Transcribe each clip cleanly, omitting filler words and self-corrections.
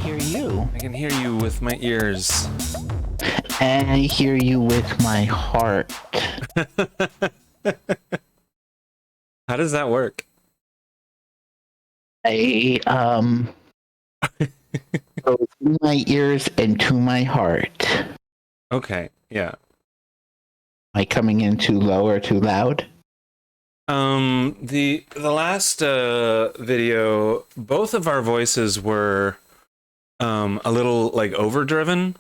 hear you. I can hear you with my ears. And I hear you with my heart. How does that work? I go through my ears and to my heart. Okay, yeah. Am I coming in too low or too loud? The last video, both of our voices were a little like overdriven.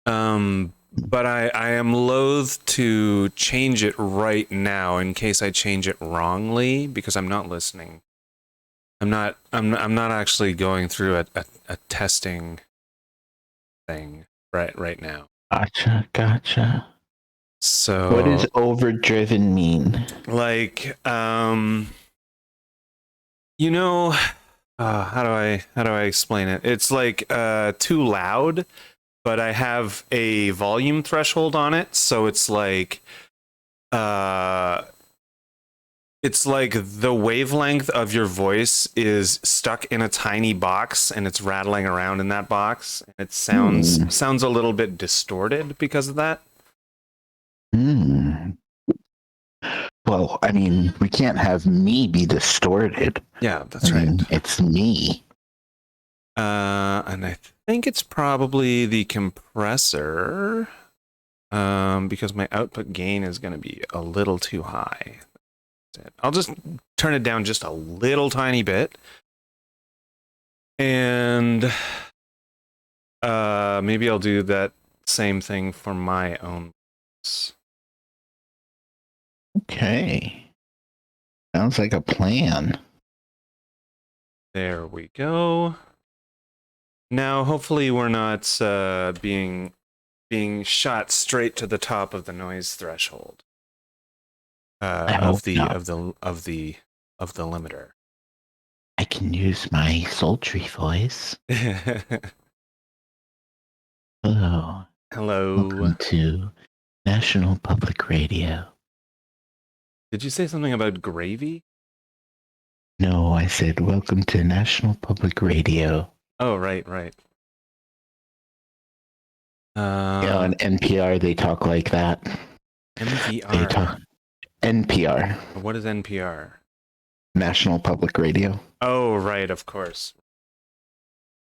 But I am loath to change it right now in case I change it wrongly because I'm not listening. I'm not actually going through a testing thing right now. Gotcha. So What does overdriven mean? like you know, how do I explain it? It's like too loud, but I have a volume threshold on it, so it's like the wavelength of your voice is stuck in a tiny box and it's rattling around in that box. It sounds a little bit distorted because of that. Well, I mean, we can't have me be distorted. Yeah, that's right. It's me. And I think it's probably the compressor, because my output gain is going to be a little too high. I'll just turn it down just a little tiny bit. And maybe I'll do that same thing for my own voice. Okay. Sounds like a plan. There we go. Now, hopefully we're not being shot straight to the top of the noise threshold of the limiter. I can use my sultry voice. Hello. Hello. Welcome to National Public Radio. Did you say something about gravy? No, I said welcome to National Public Radio. Oh, right. Yeah, on NPR they talk like that. NPR. They talk NPR. What is NPR? National Public Radio. Oh, right, of course.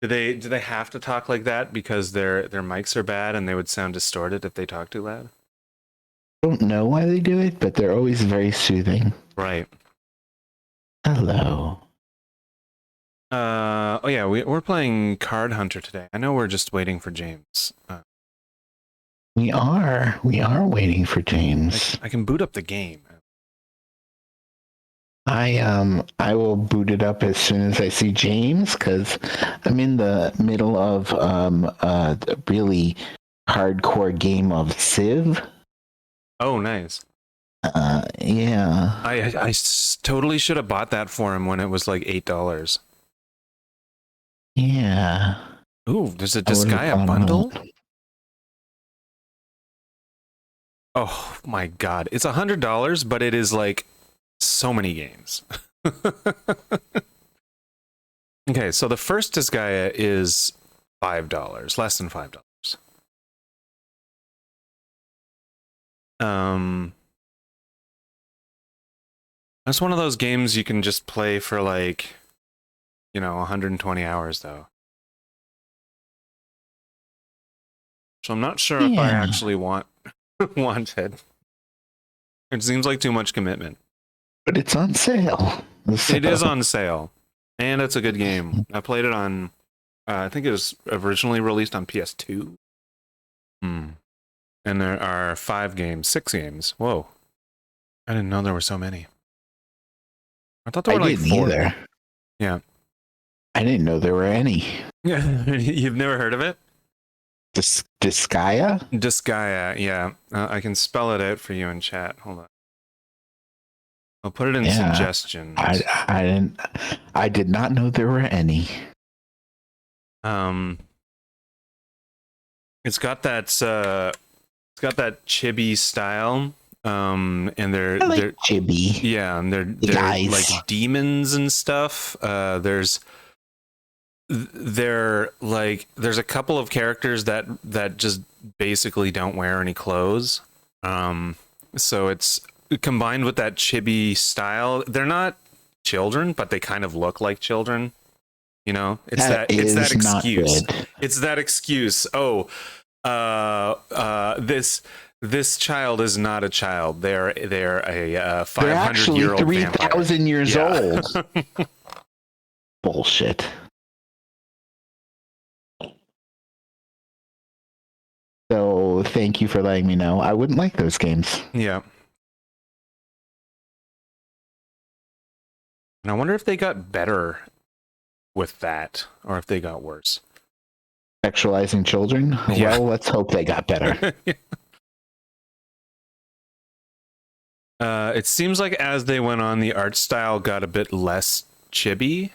Do they have to talk like that because their mics are bad and they would sound distorted if they talk too loud? I don't know why they do it, but they're always very soothing. Right. Hello. Oh yeah, we're playing Card Hunter today. I know we're just waiting for James. We are waiting for James. I can boot up the game. I will boot it up as soon as I see James because I'm in the middle of a really hardcore game of Civ. Oh, nice. Yeah. I totally should have bought that for him when it was like $8. Yeah. Ooh, there's a Disgaea bundle? Oh my god. It's $100, but it is like so many games. Okay, so the first Disgaea is $5, less than $5. That's one of those games you can just play for like, 120 hours though. So I'm not sure if I actually want it. It seems like too much commitment. But it's on sale. It is on sale. And it's a good game. I played it on, I think it was originally released on PS2. And there are 6 games. Whoa. I didn't know there were so many. I thought there were like 4. Either. Yeah. I didn't know there were any. You've never heard of it? Disgaea? Disgaea, yeah. I can spell it out for you in chat. Hold on. I'll put it in suggestions. I did not know there were any. It's got that chibi style. And they're chibi. Yeah, and they're like demons and stuff. There's they're like, there's a couple of characters that just basically don't wear any clothes. So it's combined with that chibi style. They're not children, but they kind of look like children. You know, it's is that not excuse. good. It's that excuse. Oh, this child is not a child. They're a 500-year-old 3,000 years old. Bullshit. So thank you for letting me know. I wouldn't like those games. Yeah. And I wonder if they got better with that, or if they got worse. Sexualizing children? Yeah. Well, let's hope they got better. It seems like as they went on, the art style got a bit less chibi.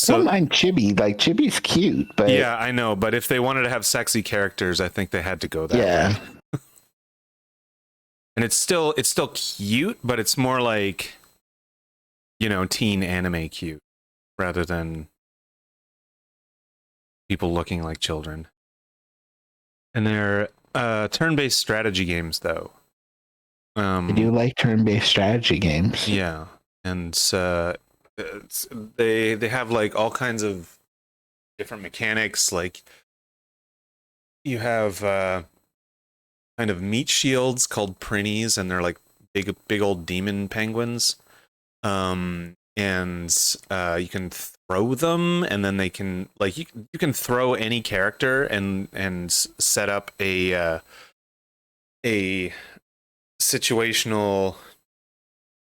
I don't mind chibi. Like, chibi's cute, but... Yeah, I know. But if they wanted to have sexy characters, I think they had to go that way. And it's still cute, but it's more like, you know, teen anime cute, rather than people looking like children. And they're turn-based strategy games, though. I do like turn-based strategy games. Yeah, and they have like all kinds of different mechanics. Like you have kind of meat shields called prinnies, and they're like big old demon penguins. And you can throw them, and then they can like you can throw any character and set up a situational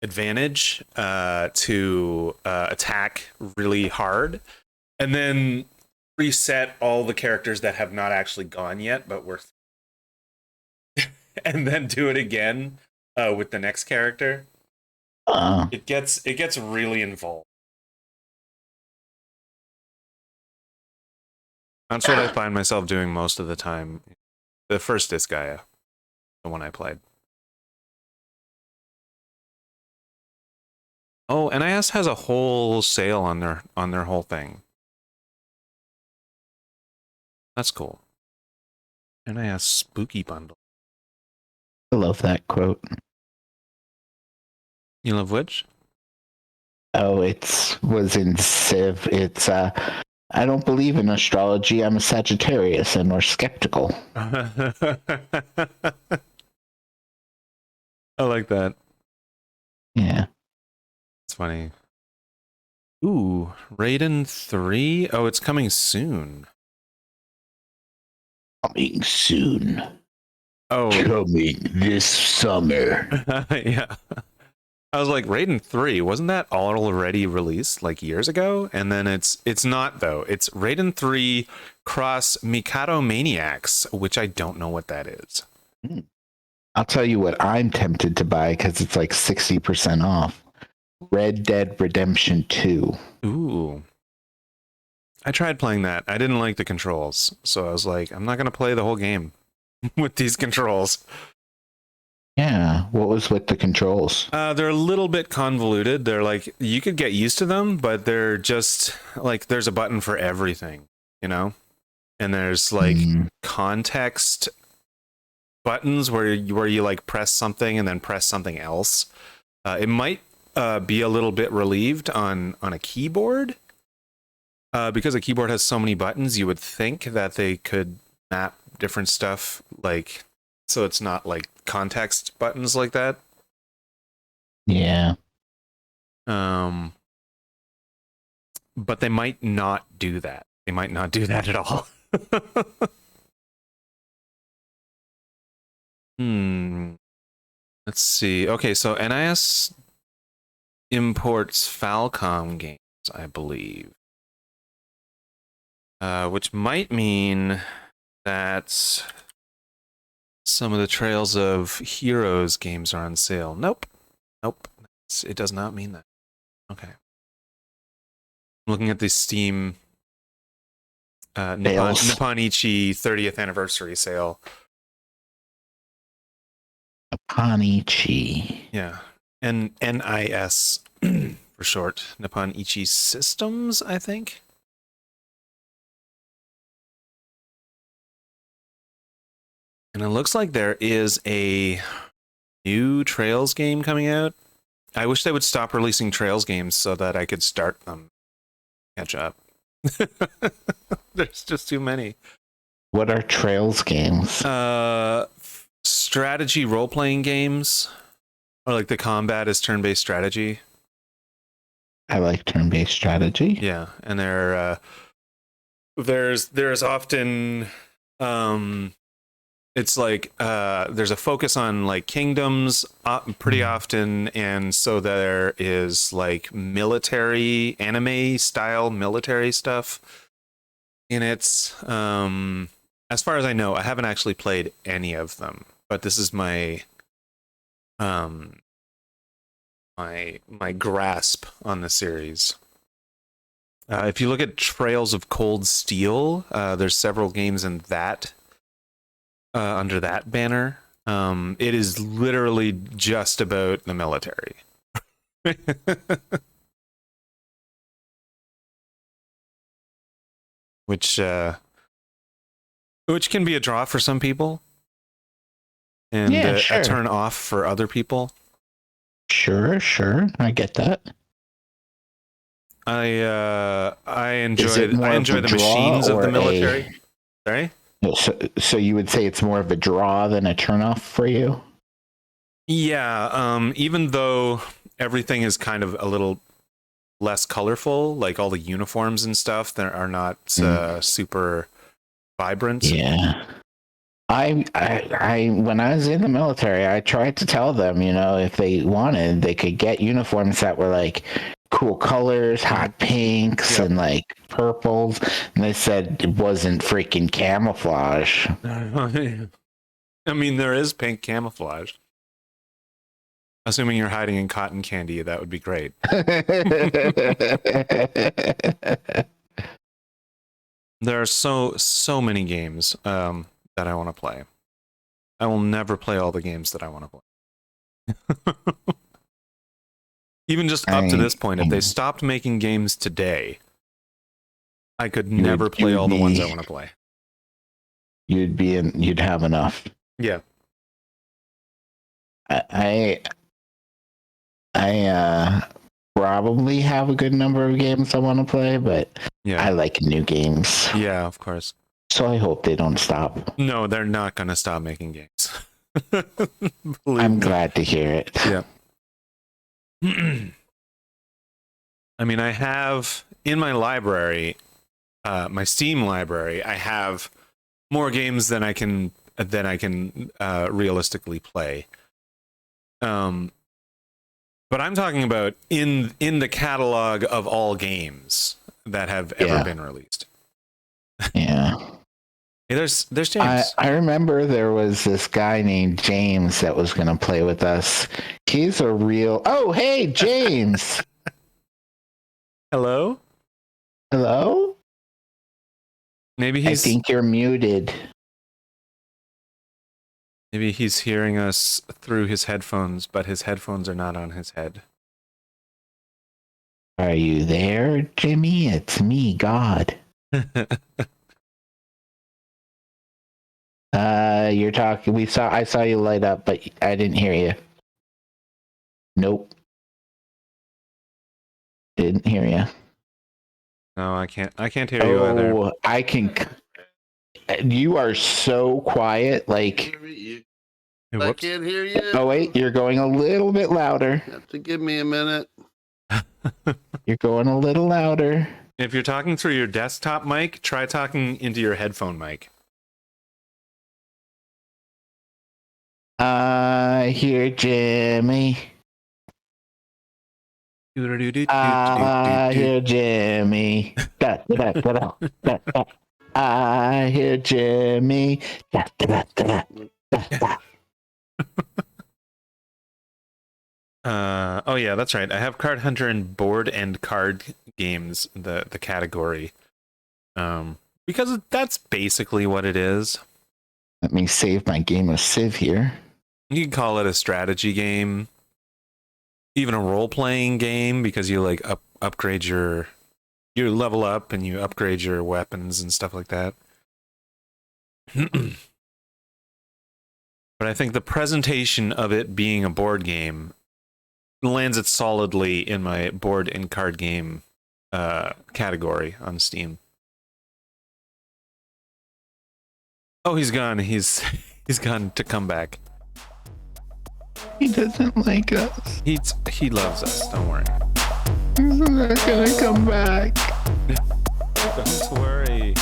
advantage to attack really hard, and then reset all the characters that have not actually gone yet but were and then do it again with the next character. It gets really involved. That's what I find myself doing most of the time. The first Disgaea, the one I played. Oh, NIS has a whole sale on their whole thing. That's cool. NIS spooky bundle. I love that quote. You love which? Oh, was in Civ. It's I don't believe in astrology. I'm a Sagittarius and we're skeptical. I like that. Yeah. It's funny. Ooh, Raiden 3? Oh, it's coming soon. Coming soon. Oh. Coming this summer. Yeah. I was like, Raiden 3, wasn't that already released like years ago? And then it's not though. It's Raiden 3 cross Mikado Maniacs, which I don't know what that is. I'll tell you what I'm tempted to buy because it's like 60% off. Red Dead Redemption 2. Ooh. I tried playing that. I didn't like the controls. So I was like, I'm not going to play the whole game with these controls. Yeah, what was with the controls? They're a little bit convoluted. They're like, you could get used to them, but they're just like, there's a button for everything, you know? And there's like context buttons where you like press something and then press something else. It might be a little bit relieved on a keyboard. Because a keyboard has so many buttons, you would think that they could map different stuff, like, so it's not like context buttons like that. Yeah. But they might not do that. They might not do that at all. Let's see. Okay, so NIS imports Falcom games, I believe. Which might mean that some of the Trails of Heroes games are on sale. Nope. It does not mean that. Okay. I'm looking at the Steam Nipponichi 30th anniversary sale. Nipponichi. Yeah. NIS for short. Nipponichi Systems, I think. And it looks like there is a new Trails game coming out. I wish they would stop releasing Trails games so that I could start them. Catch up. There's just too many. What are Trails games? Strategy role-playing games. Or like the combat is turn-based strategy. I like turn-based strategy. Yeah, and there's often it's like there's a focus on like kingdoms pretty often, and so there is like military anime style military stuff in it. As far as I know, I haven't actually played any of them, but this is my my grasp on the series. If you look at Trails of Cold Steel, there's several games in that under that banner. It is literally just about the military. which can be a draw for some people and sure. a turn off for other people. Sure, I get that. I enjoy the machines of the military. Sorry? So you would say it's more of a draw than a turnoff for you? Yeah, even though everything is kind of a little less colorful, like all the uniforms and stuff that are not super vibrant. Yeah. I when I was in the military, I tried to tell them, if they wanted, they could get uniforms that were like cool colors, hot pinks, and like purples. And they said it wasn't freaking camouflage. I mean, there is pink camouflage. Assuming you're hiding in cotton candy, that would be great. There are so many games that I want to play. I will never play all the games that I want to play. Even just up to this point, if they stopped making games today, I could never play all the ones I want to play. You'd have enough. Yeah. I probably have a good number of games I want to play, but I like new games. Yeah, of course. So I hope they don't stop. No, they're not going to stop making games. I'm glad to hear it. Yeah. I mean, I have in my library, my Steam library, I have more games than I can realistically play. But I'm talking about in the catalog of all games that have ever been released. Yeah. Hey, there's James. I remember there was this guy named James that was going to play with us. He's a real... Oh, hey, James. Hello? Hello? Maybe I think you're muted. Maybe he's hearing us through his headphones, but his headphones are not on his head. Are you there, Jimmy? It's me, God. You're talking. I saw you light up, but I didn't hear you. Nope. Didn't hear you. No, I can't hear you either. Oh, I can. You are so quiet. Like. I can't hear you. Oh wait, you're going a little bit louder. You have to give me a minute. You're going a little louder. If you're talking through your desktop mic, try talking into your headphone mic. I hear Jimmy. I hear Jimmy. I hear Jimmy. Oh yeah, that's right. I have Card Hunter and board and card games, the category. Because that's basically what it is. Let me save my game of Civ here. You can call it a strategy game, even a role-playing game, because you like upgrade you level up and you upgrade your weapons and stuff like that. But I think the presentation of it being a board game lands it solidly in my board and card game category on Steam. Oh, he's gone. He's gone to come back. He doesn't like us. He loves us. Don't worry. He's not gonna come back. Don't worry.